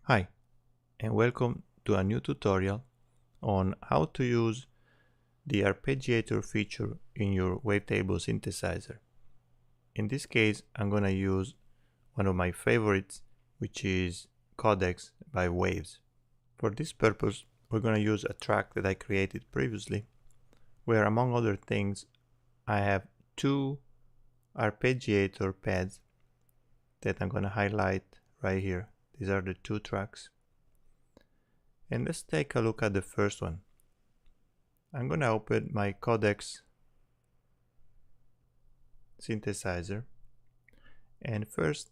Hi, and welcome to a new tutorial on how to use the arpeggiator feature in your Wavetable synthesizer. In this case, I'm going to use one of my favorites, which is Codex by Waves. For this purpose, we're going to use a track that I created previously, where among other things, I have two arpeggiator pads that I'm going to highlight right here. These are the two tracks. And let's take a look at the first one. I'm going to open my Codex synthesizer, and first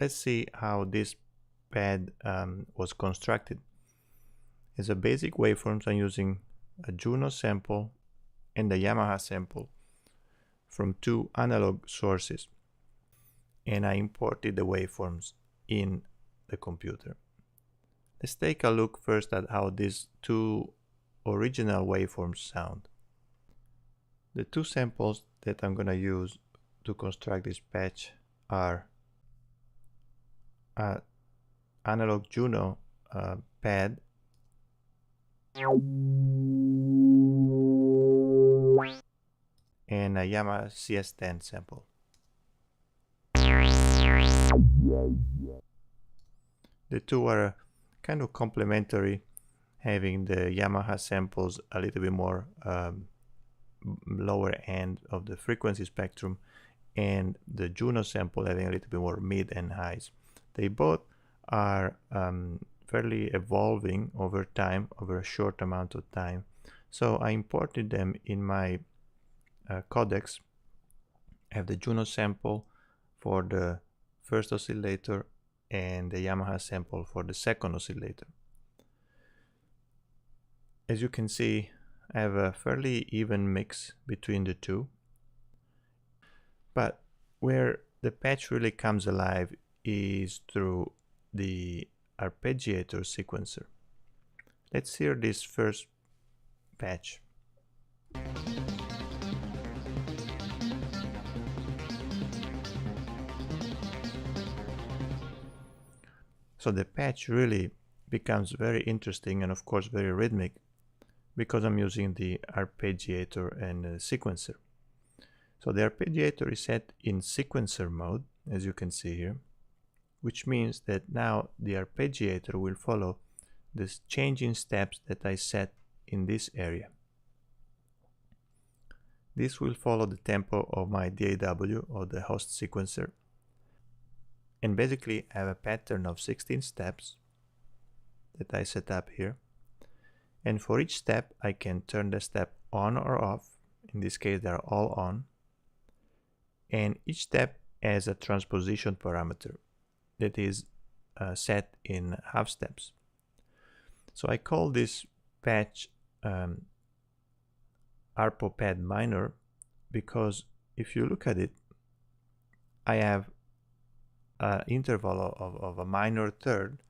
let's see how this pad was constructed. As a basic waveforms, I'm using a Juno sample and a Yamaha sample from two analog sources, and I imported the waveforms in the computer. Let's take a look first at how these two original waveforms sound. The two samples that I'm going to use to construct this patch are an analog Juno pad and a Yamaha CS10 sample. The two are kind of complementary, having the Yamaha samples a little bit more lower end of the frequency spectrum, and the Juno sample having a little bit more mid and highs. They both are fairly evolving over time, over a short amount of time. So I imported them in my codecs. I have the Juno sample for the first oscillator and the Yamaha sample for the second oscillator. As you can see, I have a fairly even mix between the two, but where the patch really comes alive is through the arpeggiator sequencer. Let's hear this first patch. So the patch really becomes very interesting and of course very rhythmic, because I'm using the arpeggiator and the sequencer. So the arpeggiator is set in sequencer mode, as you can see here, which means that now the arpeggiator will follow the changing steps that I set in this area. This will follow the tempo of my DAW, or the host sequencer, and basically I have a pattern of 16 steps that I set up here. And for each step, I can turn the step on or off. In this case, they are all on. And each step has a transposition parameter that is set in half steps. So I call this patch Arpo pad minor, because if you look at it, I have an interval of a minor third,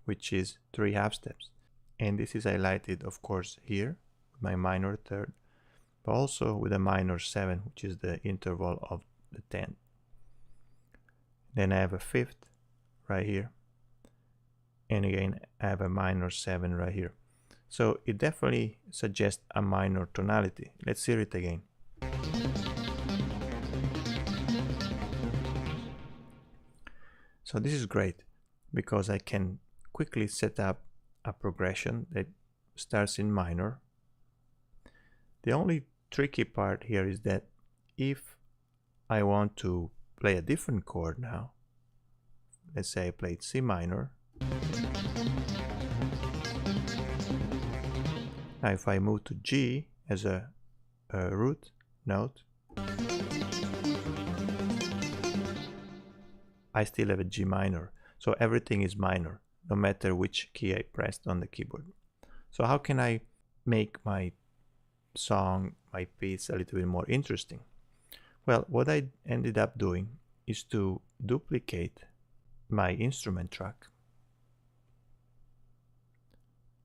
which is 3 half steps. And this is highlighted, of course, here with my minor third, but also with a minor 7, which is the interval of the 10. Then I have a fifth right here, and again I have a minor 7 right here. So it definitely suggests a minor tonality. Let's hear it again. So this is great because I can quickly set up a progression that starts in minor. The only tricky part here is that if I want to play a different chord now, let's say I played C minor. Now if I move to G as a root note, I still have a G minor. So everything is minor, no matter which key I pressed on the keyboard. So how can I make my song, my piece, a little bit more interesting? Well, what I ended up doing is to duplicate my instrument track,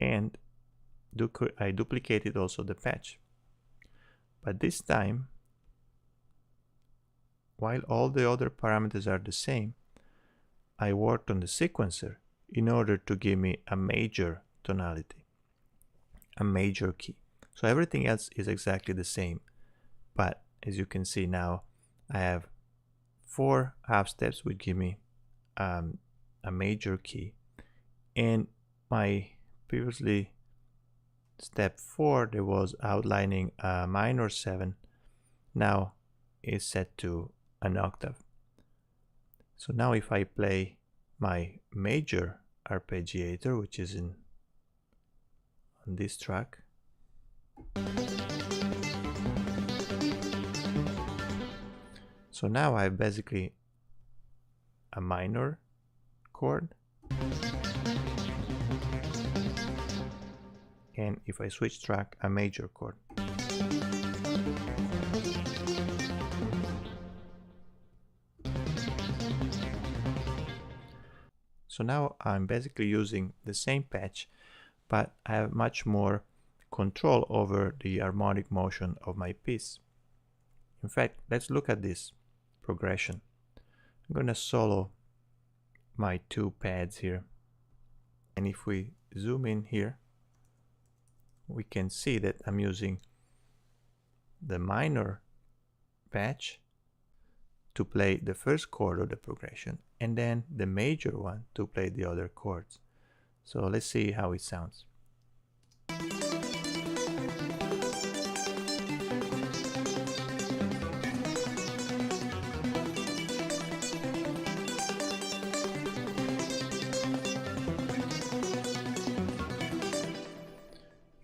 and I duplicated also the patch. But this time, while all the other parameters are the same, I worked on the sequencer in order to give me a major tonality, a major key. So everything else is exactly the same, but as you can see now, I have 4 half steps which give me a major key, and my previously step 4 that was outlining a minor 7 now is set to an octave. So now if I play my major arpeggiator, which is on this track, so now I have basically a minor chord, and if I switch track, a major chord. So now I'm basically using the same patch, but I have much more control over the harmonic motion of my piece. In fact, let's look at this progression. I'm going to solo my 2 pads here, and if we zoom in here, we can see that I'm using the minor patch to play the first chord of the progression, and then the major one to play the other chords. So let's see how it sounds.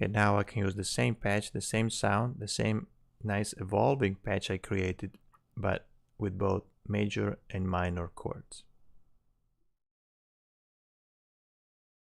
And now I can use the same patch, the same sound, the same nice evolving patch I created, but with both major and minor chords.